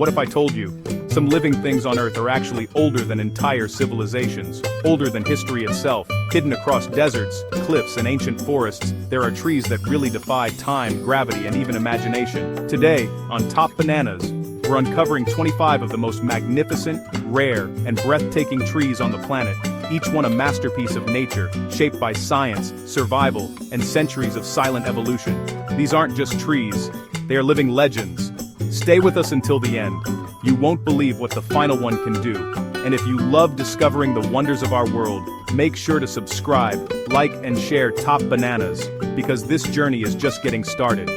what if I told you? Some living things on Earth are actually older than entire civilizations, older than history itself. Hidden across deserts, cliffs, and ancient forests, there are trees that really defy time, gravity, and even imagination. Today, on Top Bananas, we're uncovering 25 of the most magnificent, rare, and breathtaking trees on the planet, each one a masterpiece of nature, shaped by science, survival, and centuries of silent evolution. These aren't just trees, they are living legends. Stay with us until the end. You won't believe what the final one can do. And if you love discovering the wonders of our world, make sure to subscribe, like, and share Top Bananas, because this journey is just getting started.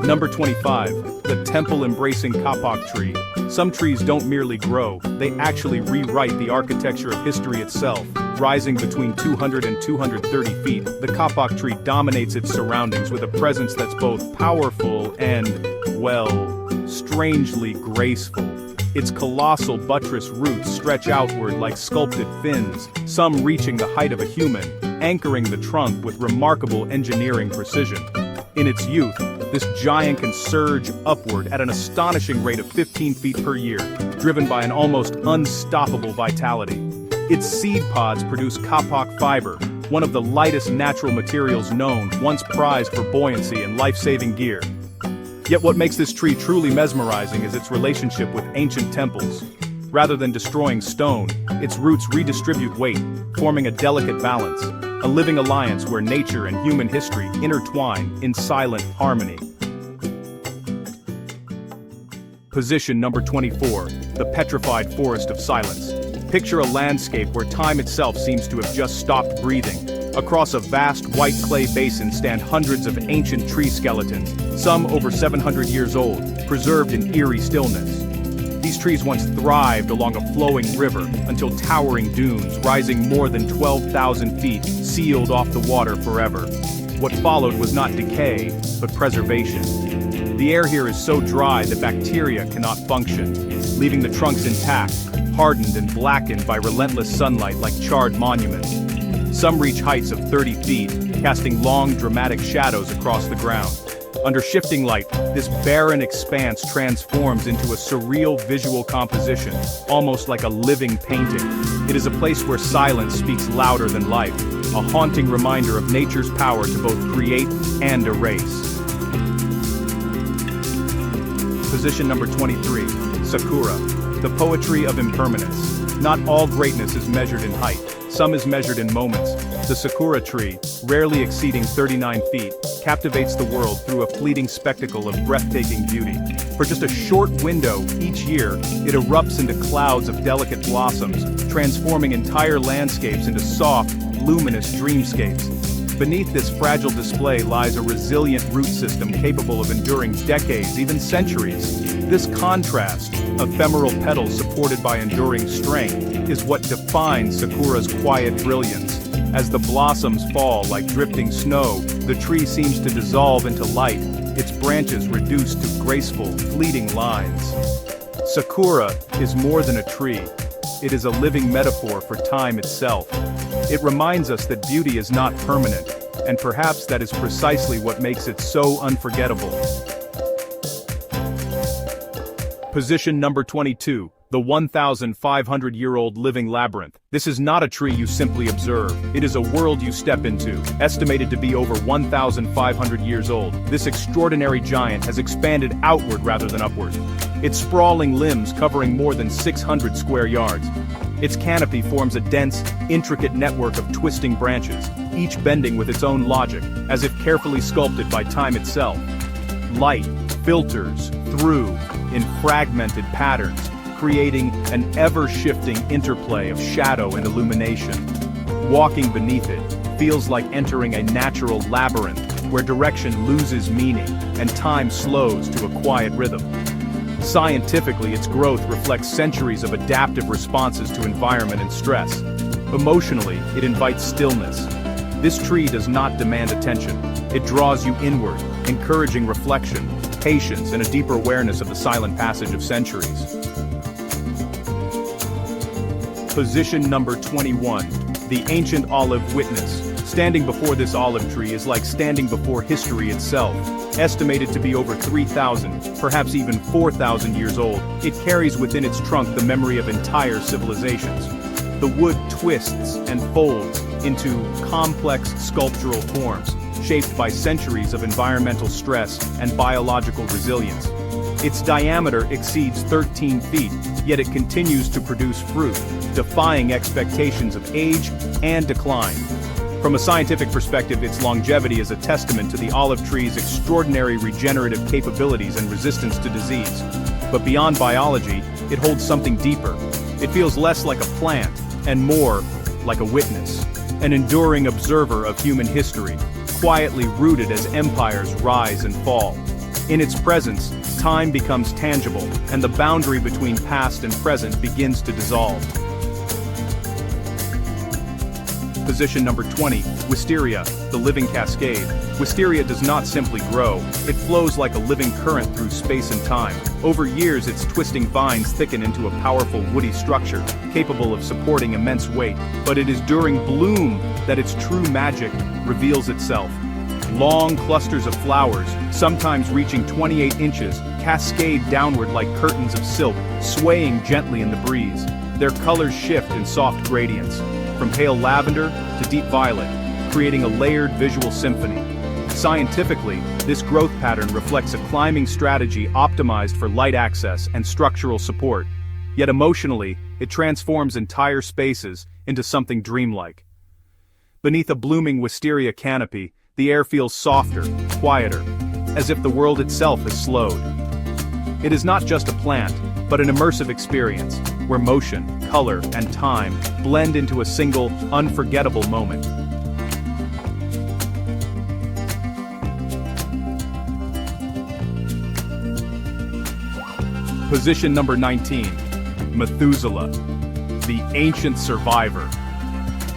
Number 25, the temple-embracing kapok tree. Some trees don't merely grow, they actually rewrite the architecture of history itself. Rising between 200 and 230 feet, the kapok tree dominates its surroundings with a presence that's both powerful and, well, strangely graceful. Its colossal buttress roots stretch outward like sculpted fins, some reaching the height of a human, anchoring the trunk with remarkable engineering precision. In its youth, this giant can surge upward at an astonishing rate of 15 feet per year, driven by an almost unstoppable vitality. Its seed pods produce kapok fiber, one of the lightest natural materials known, once prized for buoyancy and life-saving gear. Yet what makes this tree truly mesmerizing is its relationship with ancient temples. Rather than destroying stone, its roots redistribute weight, forming a delicate balance, a living alliance where nature and human history intertwine in silent harmony. Position number 24, the petrified forest of silence. Picture a landscape where time itself seems to have just stopped breathing. Across a vast white clay basin stand hundreds of ancient tree skeletons, some over 700 years old, preserved in eerie stillness. These trees once thrived along a flowing river until towering dunes, rising more than 12,000 feet, sealed off the water forever. What followed was not decay, but preservation. The air here is so dry that bacteria cannot function, leaving the trunks intact, hardened and blackened by relentless sunlight like charred monuments. Some reach heights of 30 feet, casting long, dramatic shadows across the ground. Under shifting light, this barren expanse transforms into a surreal visual composition, almost like a living painting. It is a place where silence speaks louder than life, a haunting reminder of nature's power to both create and erase. Position number 23, Sakura, the poetry of impermanence. Not all greatness is measured in height, some is measured in moments. The sakura tree, rarely exceeding 39 feet, captivates the world through a fleeting spectacle of breathtaking beauty. For just a short window each year, it erupts into clouds of delicate blossoms, transforming entire landscapes into soft, luminous dreamscapes. Beneath this fragile display lies a resilient root system capable of enduring decades, even centuries. This contrast, ephemeral petals supported by enduring strength, is what defines sakura's quiet brilliance. As the blossoms fall like drifting snow, the tree seems to dissolve into light, its branches reduced to graceful, fleeting lines. Sakura is more than a tree. It is a living metaphor for time itself. It reminds us that beauty is not permanent, and perhaps that is precisely what makes it so unforgettable. Position number 22, the 1,500-year-old living labyrinth. This is not a tree you simply observe, it is a world you step into. Estimated to be over 1,500 years old, this extraordinary giant has expanded outward rather than upward. Its sprawling limbs covering more than 600 square yards. Its canopy forms a dense, intricate network of twisting branches, each bending with its own logic, as if carefully sculpted by time itself. Light filters through in fragmented patterns, creating an ever-shifting interplay of shadow and illumination. Walking beneath it feels like entering a natural labyrinth where direction loses meaning and time slows to a quiet rhythm. Scientifically, its growth reflects centuries of adaptive responses to environment and stress. Emotionally, it invites stillness. This tree does not demand attention. It draws you inward, encouraging reflection, patience, and a deeper awareness of the silent passage of centuries. Position number 21, the ancient olive witness, Standing before this olive tree is like standing before history itself. Estimated to be over 3,000, perhaps even 4,000 years old, it carries within its trunk the memory of entire civilizations. The wood twists and folds into complex sculptural forms, shaped by centuries of environmental stress and biological resilience. Its diameter exceeds 13 feet, yet it continues to produce fruit, defying expectations of age and decline. From a scientific perspective, its longevity is a testament to the olive tree's extraordinary regenerative capabilities and resistance to disease. But beyond biology, it holds something deeper. It feels less like a plant, and more like a witness, an enduring observer of human history, quietly rooted as empires rise and fall. In its presence, time becomes tangible, and the boundary between past and present begins to dissolve. Position number 20, Wisteria, the living cascade. Wisteria does not simply grow, it flows like a living current through space and time. Over years, its twisting vines thicken into a powerful woody structure, capable of supporting immense weight. But it is during bloom that its true magic reveals itself. Long clusters of flowers, sometimes reaching 28 inches, cascade downward like curtains of silk, swaying gently in the breeze. Their colors shift in soft gradients, from pale lavender to deep violet, creating a layered visual symphony. Scientifically, this growth pattern reflects a climbing strategy optimized for light access and structural support. Yet emotionally, it transforms entire spaces into something dreamlike. Beneath a blooming wisteria canopy, the air feels softer, quieter, as if the world itself has slowed. It is not just a plant, but an immersive experience, where motion, color, and time blend into a single, unforgettable moment. Position number 19, Methuselah, the ancient survivor.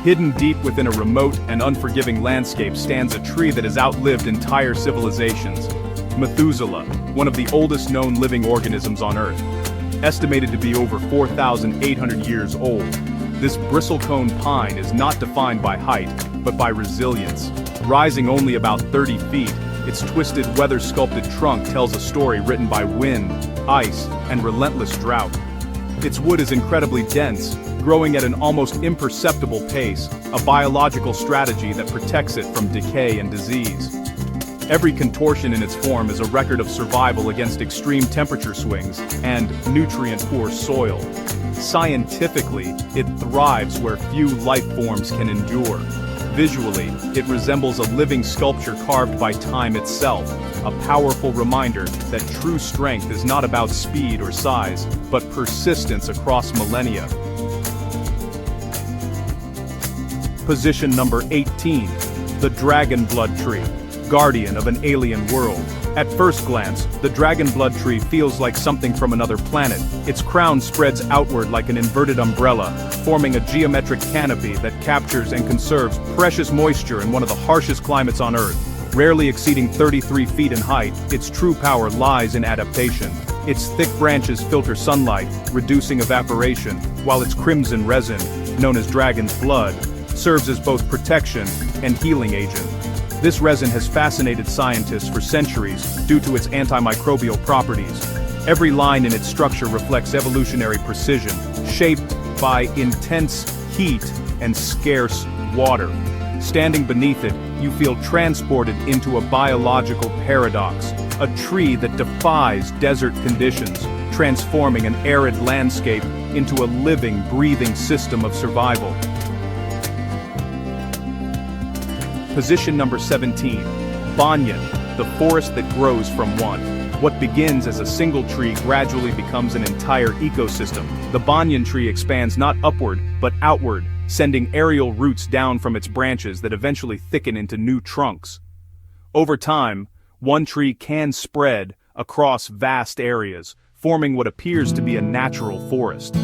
Hidden deep within a remote and unforgiving landscape stands a tree that has outlived entire civilizations. Methuselah, one of the oldest known living organisms on Earth. Estimated to be over 4,800 years old, this bristlecone pine is not defined by height, but by resilience. Rising only about 30 feet, its twisted weather-sculpted trunk tells a story written by wind, ice, and relentless drought. Its wood is incredibly dense, growing at an almost imperceptible pace, a biological strategy that protects it from decay and disease. Every contortion in its form is a record of survival against extreme temperature swings and nutrient-poor soil. Scientifically, it thrives where few life forms can endure. Visually, it resembles a living sculpture carved by time itself, a powerful reminder that true strength is not about speed or size, but persistence across millennia. Position number 18, the dragon blood tree, guardian of an alien world. At first glance, the dragon blood tree feels like something from another planet. Its crown spreads outward like an inverted umbrella, forming a geometric canopy that captures and conserves precious moisture in one of the harshest climates on Earth. Rarely exceeding 33 feet in height, its true power lies in adaptation. Its thick branches filter sunlight, reducing evaporation, while its crimson resin, known as dragon's blood, serves as both protection and healing agent. This resin has fascinated scientists for centuries due to its antimicrobial properties. Every line in its structure reflects evolutionary precision, shaped by intense heat and scarce water. Standing beneath it, you feel transported into a biological paradox, a tree that defies desert conditions, transforming an arid landscape into a living, breathing system of survival. Position number 17, Banyan, the forest that grows from one. What begins as a single tree gradually becomes an entire ecosystem. The banyan tree expands not upward, but outward, sending aerial roots down from its branches that eventually thicken into new trunks. Over time, one tree can spread across vast areas, forming what appears to be a natural forest.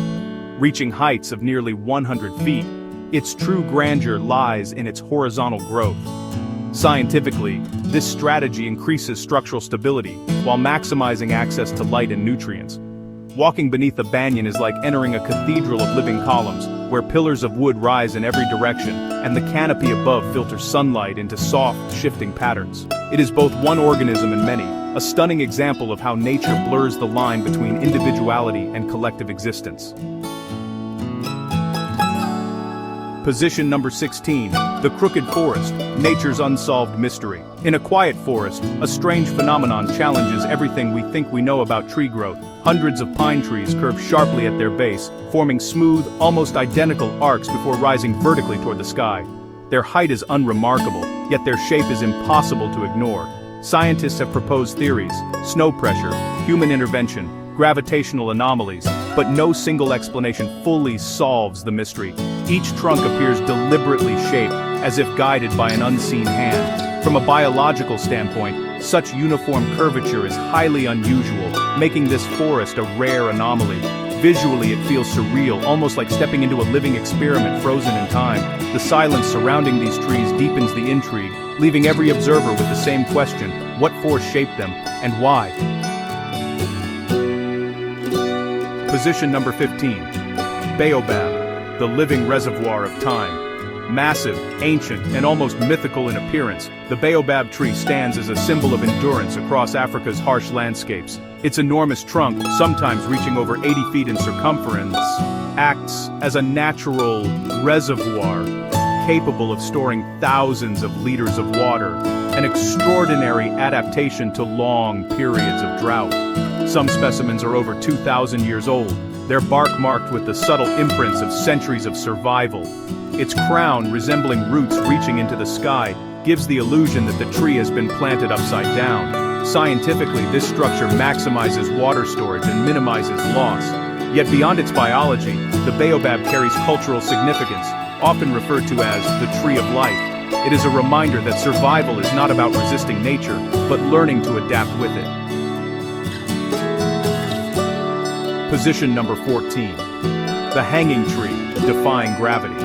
Reaching heights of nearly 100 feet, its true grandeur lies in its horizontal growth. Scientifically, this strategy increases structural stability while maximizing access to light and nutrients. Walking beneath the banyan is like entering a cathedral of living columns, where pillars of wood rise in every direction, and the canopy above filters sunlight into soft, shifting patterns. It is both one organism and many, a stunning example of how nature blurs the line between individuality and collective existence. Position number 16, the crooked forest, nature's unsolved mystery. In a quiet forest, a strange phenomenon challenges everything we think we know about tree growth. Hundreds of pine trees curve sharply at their base, forming smooth, almost identical arcs before rising vertically toward the sky. Their height is unremarkable, yet their shape is impossible to ignore. Scientists have proposed theories: snow pressure, human intervention, gravitational anomalies, but no single explanation fully solves the mystery. Each trunk appears deliberately shaped, as if guided by an unseen hand. From a biological standpoint, such uniform curvature is highly unusual, making this forest a rare anomaly. Visually, it feels surreal, almost like stepping into a living experiment frozen in time. The silence surrounding these trees deepens the intrigue, leaving every observer with the same question: what force shaped them, and why? Position number 15. Baobab, the living reservoir of time. Massive, ancient, and almost mythical in appearance, the baobab tree stands as a symbol of endurance across Africa's harsh landscapes. Its enormous trunk, sometimes reaching over 80 feet in circumference, acts as a natural reservoir capable of storing thousands of liters of water, an extraordinary adaptation to long periods of drought. Some specimens are over 2,000 years old, their bark marked with the subtle imprints of centuries of survival. Its crown, resembling roots reaching into the sky, gives the illusion that the tree has been planted upside down. Scientifically, this structure maximizes water storage and minimizes loss. Yet beyond its biology, the baobab carries cultural significance, often referred to as the tree of life. It is a reminder that survival is not about resisting nature, but learning to adapt with it. Position number 14. The hanging tree, defying gravity.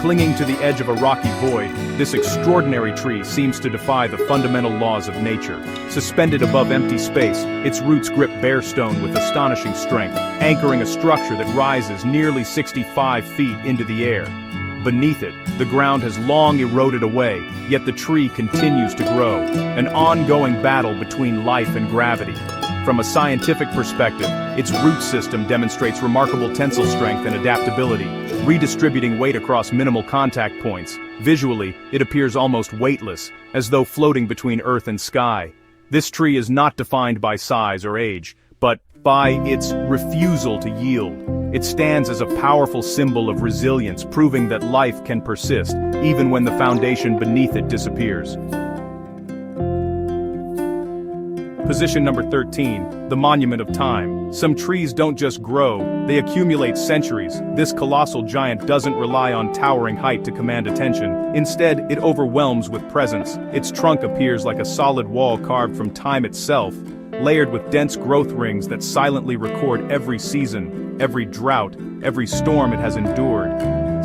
Clinging to the edge of a rocky void, this extraordinary tree seems to defy the fundamental laws of nature. Suspended above empty space, its roots grip bare stone with astonishing strength, anchoring a structure that rises nearly 65 feet into the air. Beneath it, the ground has long eroded away, yet the tree continues to grow, an ongoing battle between life and gravity. From a scientific perspective, its root system demonstrates remarkable tensile strength and adaptability, redistributing weight across minimal contact points. Visually, it appears almost weightless, as though floating between earth and sky. This tree is not defined by size or age, but by its refusal to yield. It stands as a powerful symbol of resilience, proving that life can persist, even when the foundation beneath it disappears. Position number 13, the monument of time. Some trees don't just grow, they accumulate centuries. This colossal giant doesn't rely on towering height to command attention. Instead, it overwhelms with presence. Its trunk appears like a solid wall carved from time itself, layered with dense growth rings that silently record every season, every drought, every storm it has endured.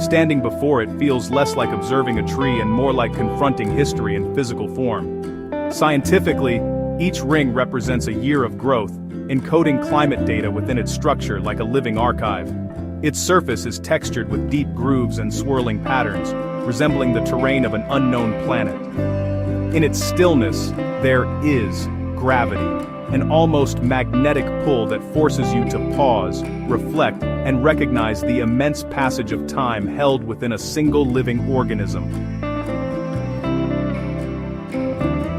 Standing before it feels less like observing a tree and more like confronting history in physical form. Scientifically, each ring represents a year of growth, encoding climate data within its structure like a living archive. Its surface is textured with deep grooves and swirling patterns, resembling the terrain of an unknown planet. In its stillness, there is gravity, an almost magnetic pull that forces you to pause, reflect, and recognize the immense passage of time held within a single living organism.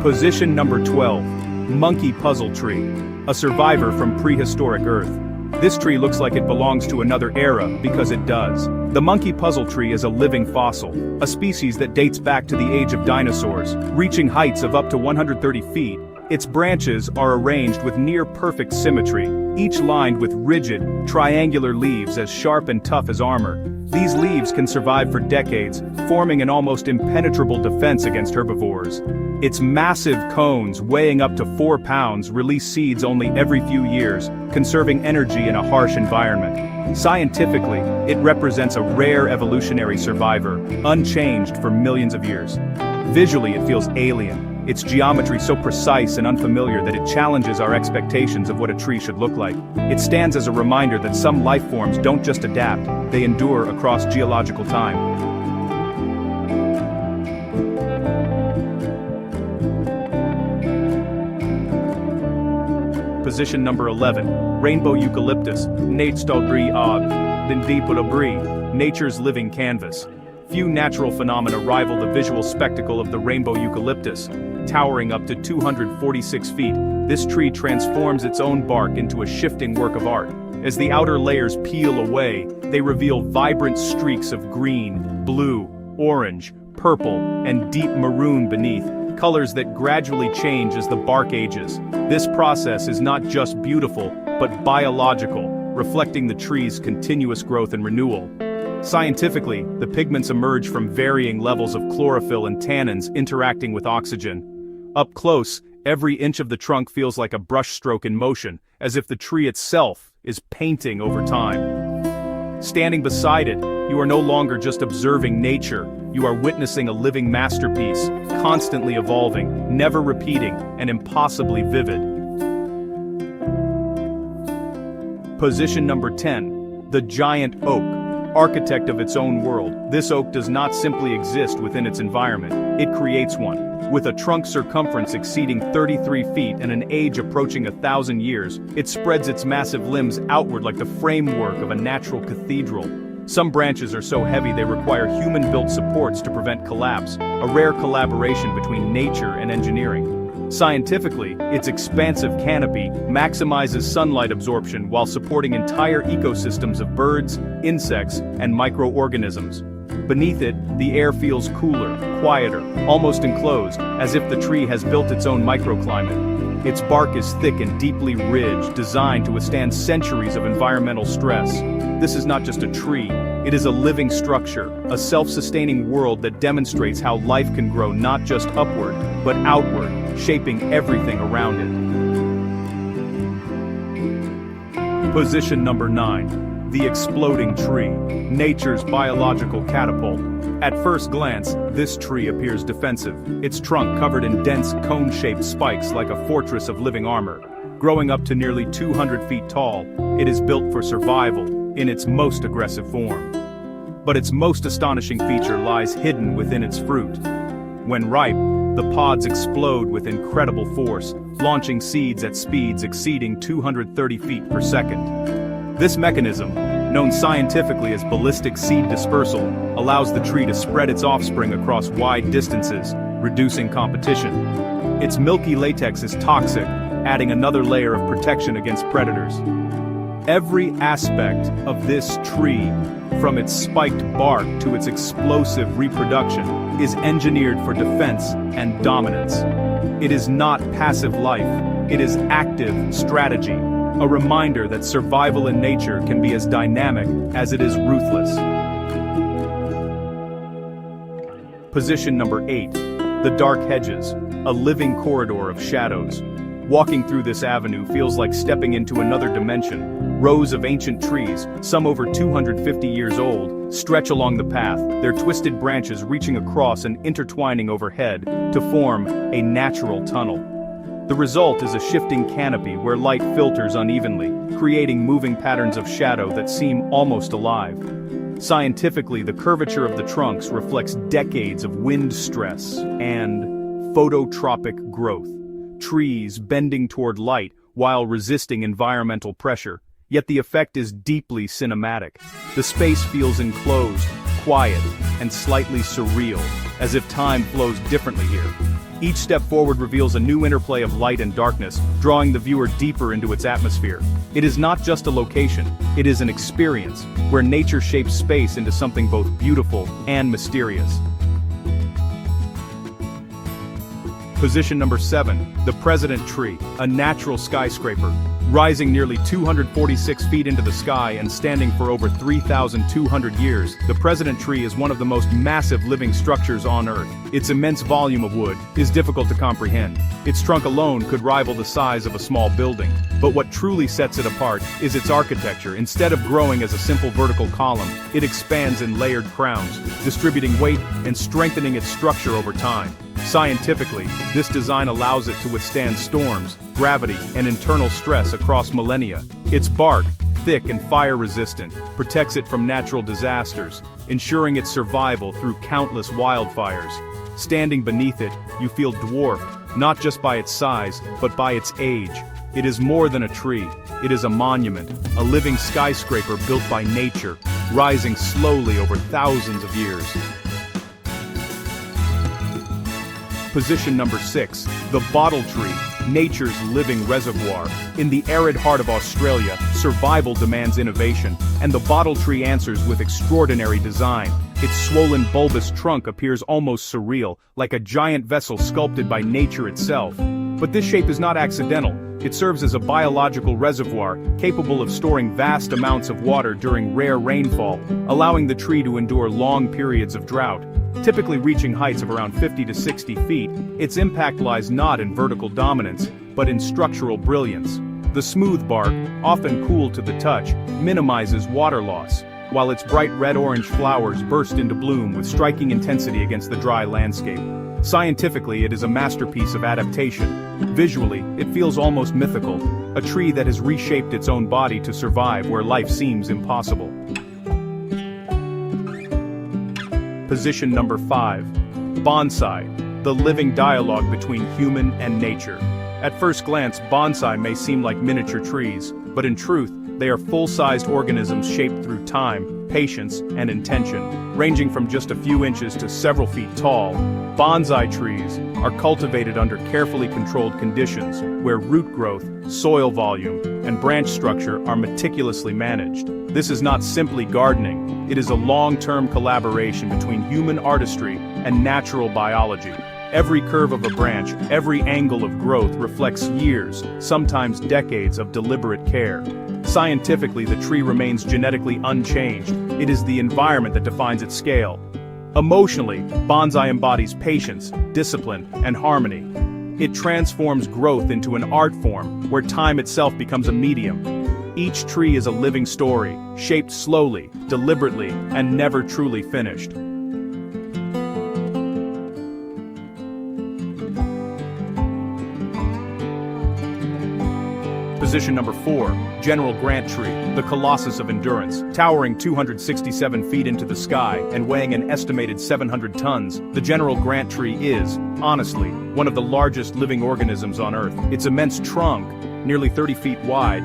Position number 12. Monkey puzzle tree, a survivor from prehistoric Earth. This tree looks like it belongs to another era because it does. The monkey puzzle tree is a living fossil, a species that dates back to the age of dinosaurs, reaching heights of up to 130 feet. Its branches are arranged with near-perfect symmetry, each lined with rigid, triangular leaves as sharp and tough as armor. These leaves can survive for decades, forming an almost impenetrable defense against herbivores. Its massive cones, weighing up to 4 pounds, release seeds only every few years, conserving energy in a harsh environment. Scientifically, it represents a rare evolutionary survivor, unchanged for millions of years. Visually, it feels alien, its geometry so precise and unfamiliar that it challenges our expectations of what a tree should look like. It stands as a reminder that some life forms don't just adapt, they endure across geological time. Position number 11. Rainbow eucalyptus, nature's living canvas. Few natural phenomena rival the visual spectacle of the rainbow eucalyptus. Towering up to 246 feet, this tree transforms its own bark into a shifting work of art. As the outer layers peel away, they reveal vibrant streaks of green, blue, orange, purple, and deep maroon beneath, colors that gradually change as the bark ages. This process is not just beautiful, but biological, reflecting the tree's continuous growth and renewal. Scientifically, the pigments emerge from varying levels of chlorophyll and tannins interacting with oxygen. Up close, every inch of the trunk feels like a brushstroke in motion, as if the tree itself is painting over time. Standing beside it, you are no longer just observing nature, you are witnessing a living masterpiece, constantly evolving, never repeating, and impossibly vivid. Position number 10. The giant oak, architect of its own world. This oak does not simply exist within its environment, it creates one. With a trunk circumference exceeding 33 feet and an age approaching 1,000 years, it spreads its massive limbs outward like the framework of a natural cathedral. Some branches are so heavy they require human-built supports to prevent collapse, a rare collaboration between nature and engineering. Scientifically, its expansive canopy maximizes sunlight absorption while supporting entire ecosystems of birds, insects, and microorganisms. Beneath it, the air feels cooler, quieter, almost enclosed, as if the tree has built its own microclimate. Its bark is thick and deeply ridged, designed to withstand centuries of environmental stress. This is not just a tree, it is a living structure, a self-sustaining world that demonstrates how life can grow not just upward, but outward, shaping everything around it. Position number 9. The exploding tree, nature's biological catapult. At first glance, this tree appears defensive, its trunk covered in dense cone-shaped spikes like a fortress of living armor. Growing up to nearly 200 feet tall, it is built for survival, in its most aggressive form. But its most astonishing feature lies hidden within its fruit. When ripe, the pods explode with incredible force, launching seeds at speeds exceeding 230 feet per second. This mechanism, known scientifically as ballistic seed dispersal, allows the tree to spread its offspring across wide distances, reducing competition. Its milky latex is toxic, adding another layer of protection against predators. Every aspect of this tree, from its spiked bark to its explosive reproduction, is engineered for defense and dominance. It is not passive life, it is active strategy. A reminder that survival in nature can be as dynamic as it is ruthless. Position number 8. The dark hedges, a living corridor of shadows. Walking through this avenue feels like stepping into another dimension. Rows of ancient trees, some over 250 years old, stretch along the path, their twisted branches reaching across and intertwining overhead to form a natural tunnel. The result is a shifting canopy where light filters unevenly, creating moving patterns of shadow that seem almost alive. Scientifically, the curvature of the trunks reflects decades of wind stress and phototropic growth. Trees bending toward light while resisting environmental pressure, yet the effect is deeply cinematic. The space feels enclosed, quiet, and slightly surreal, as if time flows differently here. Each step forward reveals a new interplay of light and darkness, drawing the viewer deeper into its atmosphere. It is not just a location, it is an experience, where nature shapes space into something both beautiful and mysterious. Position number 7, the President Tree, a natural skyscraper. Rising nearly 246 feet into the sky and standing for over 3,200 years, the President Tree is one of the most massive living structures on Earth. Its immense volume of wood is difficult to comprehend. Its trunk alone could rival the size of a small building. But what truly sets it apart is its architecture. Instead of growing as a simple vertical column, it expands in layered crowns, distributing weight and strengthening its structure over time. Scientifically, this design allows it to withstand storms, gravity, and internal stress across millennia. Its bark, thick and fire-resistant, protects it from natural disasters, ensuring its survival through countless wildfires. Standing beneath it, you feel dwarfed, not just by its size, but by its age. It is more than a tree. It is a monument, a living skyscraper built by nature, rising slowly over thousands of years. Position number 6, the bottle tree, nature's living reservoir. In the arid heart of Australia, survival demands innovation, and the bottle tree answers with extraordinary design. Its swollen bulbous trunk appears almost surreal, like a giant vessel sculpted by nature itself. But this shape is not accidental. It serves as a biological reservoir, capable of storing vast amounts of water during rare rainfall, allowing the tree to endure long periods of drought. Typically reaching heights of around 50 to 60 feet, its impact lies not in vertical dominance, but in structural brilliance. The smooth bark, often cool to the touch, minimizes water loss, while its bright red-orange flowers burst into bloom with striking intensity against the dry landscape. Scientifically, it is a masterpiece of adaptation. Visually, it feels almost mythical, a tree that has reshaped its own body to survive where life seems impossible. Position number 5. Bonsai, the living dialogue between human and nature. At first glance, bonsai may seem like miniature trees, but in truth, they are full-sized organisms shaped through time, patience, and intention. Ranging from just a few inches to several feet tall, bonsai trees are cultivated under carefully controlled conditions where root growth, soil volume, and branch structure are meticulously managed. This is not simply gardening, it is a long-term collaboration between human artistry and natural biology. Every curve of a branch, every angle of growth reflects years, sometimes decades of deliberate care. Scientifically, the tree remains genetically unchanged. It is the environment that defines its scale. Emotionally, bonsai embodies patience, discipline, and harmony. It transforms growth into an art form, where time itself becomes a medium. Each tree is a living story, shaped slowly, deliberately, and never truly finished. Position number 4, General Grant Tree, the colossus of endurance. Towering 267 feet into the sky and weighing an estimated 700 tons, the General Grant Tree is, honestly, one of the largest living organisms on Earth. Its immense trunk, nearly 30 feet wide,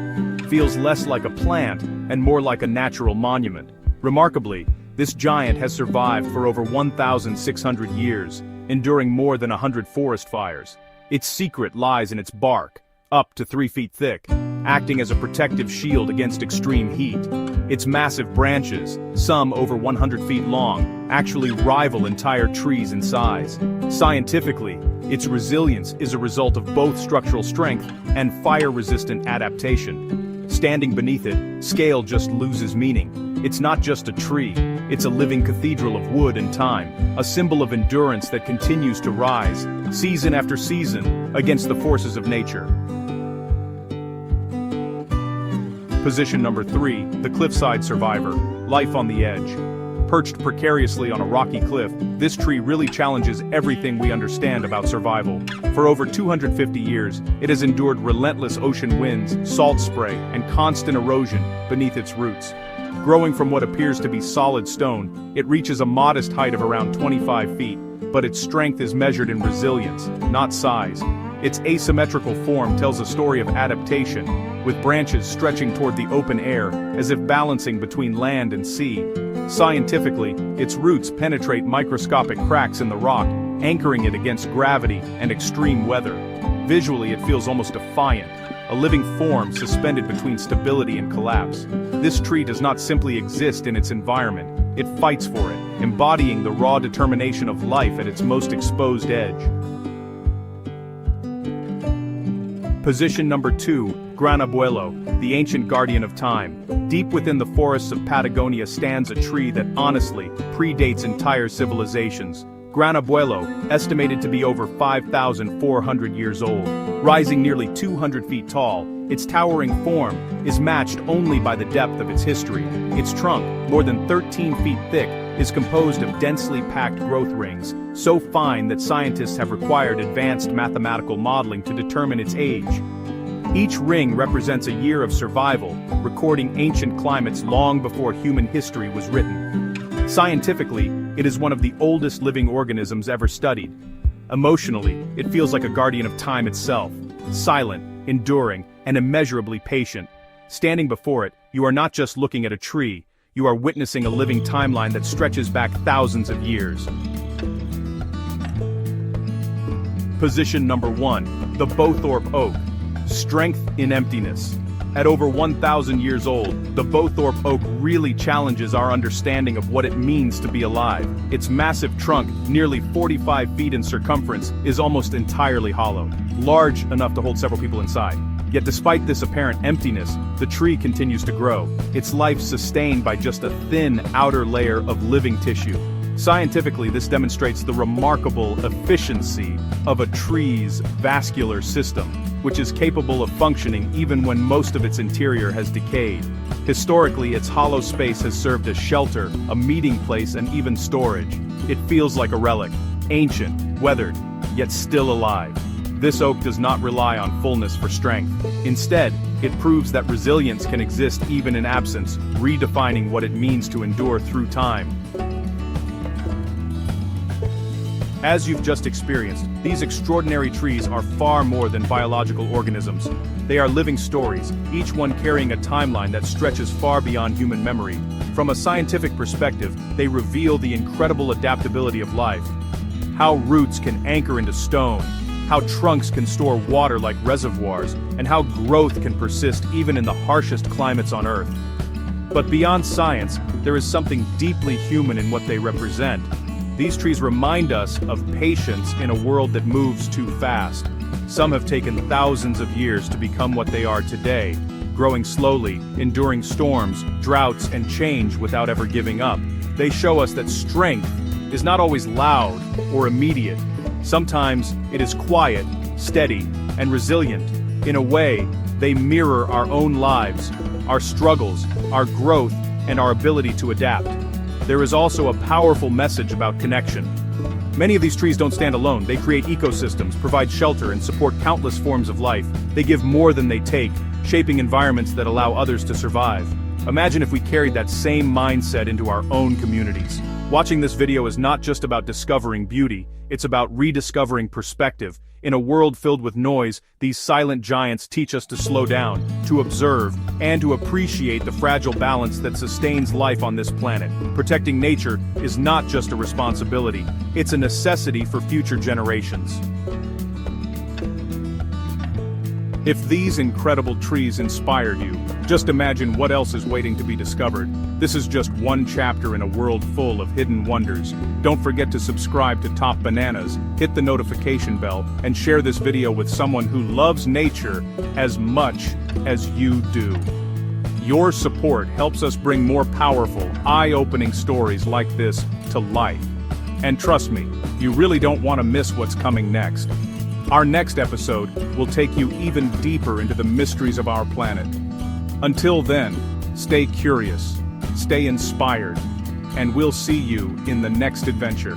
feels less like a plant and more like a natural monument. Remarkably, this giant has survived for over 1,600 years, enduring more than 100 forest fires. Its secret lies in its bark, up to 3 feet thick, acting as a protective shield against extreme heat. Its massive branches, some over 100 feet long, actually rival entire trees in size. Scientifically, its resilience is a result of both structural strength and fire-resistant adaptation. Standing beneath it, scale just loses meaning. It's not just a tree, it's a living cathedral of wood and time, a symbol of endurance that continues to rise, season after season, against the forces of nature. Position number 3, the cliffside survivor, life on the edge. Perched precariously on a rocky cliff, this tree really challenges everything we understand about survival. For over 250 years, it has endured relentless ocean winds, salt spray, and constant erosion beneath its roots. Growing from what appears to be solid stone, it reaches a modest height of around 25 feet, but its strength is measured in resilience, not size. Its asymmetrical form tells a story of adaptation, with branches stretching toward the open air, as if balancing between land and sea. Scientifically, its roots penetrate microscopic cracks in the rock, anchoring it against gravity and extreme weather. Visually, it feels almost defiant, a living form suspended between stability and collapse. This tree does not simply exist in its environment, it fights for it, embodying the raw determination of life at its most exposed edge. Position number 2, Gran Abuelo, the ancient guardian of time. Deep within the forests of Patagonia stands a tree that honestly predates entire civilizations. Gran Abuelo, estimated to be over 5,400 years old, rising nearly 200 feet tall, its towering form is matched only by the depth of its history. Its trunk, more than 13 feet thick, is composed of densely packed growth rings, so fine that scientists have required advanced mathematical modeling to determine its age. Each ring represents a year of survival, recording ancient climates long before human history was written. Scientifically, it is one of the oldest living organisms ever studied. Emotionally, it feels like a guardian of time itself, silent, enduring, and immeasurably patient. Standing before it, you are not just looking at a tree, you are witnessing a living timeline that stretches back thousands of years. Position number 1, the Bowthorpe Oak. Strength in emptiness. At over 1,000 years old, the Bowthorpe Oak really challenges our understanding of what it means to be alive. Its massive trunk, nearly 45 feet in circumference, is almost entirely hollow, large enough to hold several people inside. Yet despite this apparent emptiness, the tree continues to grow, its life sustained by just a thin outer layer of living tissue. Scientifically, this demonstrates the remarkable efficiency of a tree's vascular system, which is capable of functioning even when most of its interior has decayed. Historically, its hollow space has served as shelter, a meeting place, and even storage. It feels like a relic, ancient, weathered, yet still alive. This oak does not rely on fullness for strength. Instead, it proves that resilience can exist even in absence, redefining what it means to endure through time. As you've just experienced, these extraordinary trees are far more than biological organisms. They are living stories, each one carrying a timeline that stretches far beyond human memory. From a scientific perspective, they reveal the incredible adaptability of life. How roots can anchor into stone, how trunks can store water like reservoirs, and how growth can persist even in the harshest climates on Earth. But beyond science, there is something deeply human in what they represent. These trees remind us of patience in a world that moves too fast. Some have taken thousands of years to become what they are today, growing slowly, enduring storms, droughts, and change without ever giving up. They show us that strength is not always loud or immediate. Sometimes it is quiet, steady, and resilient. In a way, they mirror our own lives, our struggles, our growth, and our ability to adapt. There is also a powerful message about connection. Many of these trees don't stand alone. They create ecosystems, provide shelter, and support countless forms of life. They give more than they take, shaping environments that allow others to survive. Imagine if we carried that same mindset into our own communities. Watching this video is not just about discovering beauty, it's about rediscovering perspective. In a world filled with noise, these silent giants teach us to slow down, to observe, and to appreciate the fragile balance that sustains life on this planet. Protecting nature is not just a responsibility, it's a necessity for future generations. If these incredible trees inspired you, just imagine what else is waiting to be discovered. This is just one chapter in a world full of hidden wonders. Don't forget to subscribe to Top Bananas, hit the notification bell, and share this video with someone who loves nature as much as you do. Your support helps us bring more powerful, eye-opening stories like this to life. And trust me, you really don't want to miss what's coming next. Our next episode will take you even deeper into the mysteries of our planet. Until then, stay curious, stay inspired, and we'll see you in the next adventure.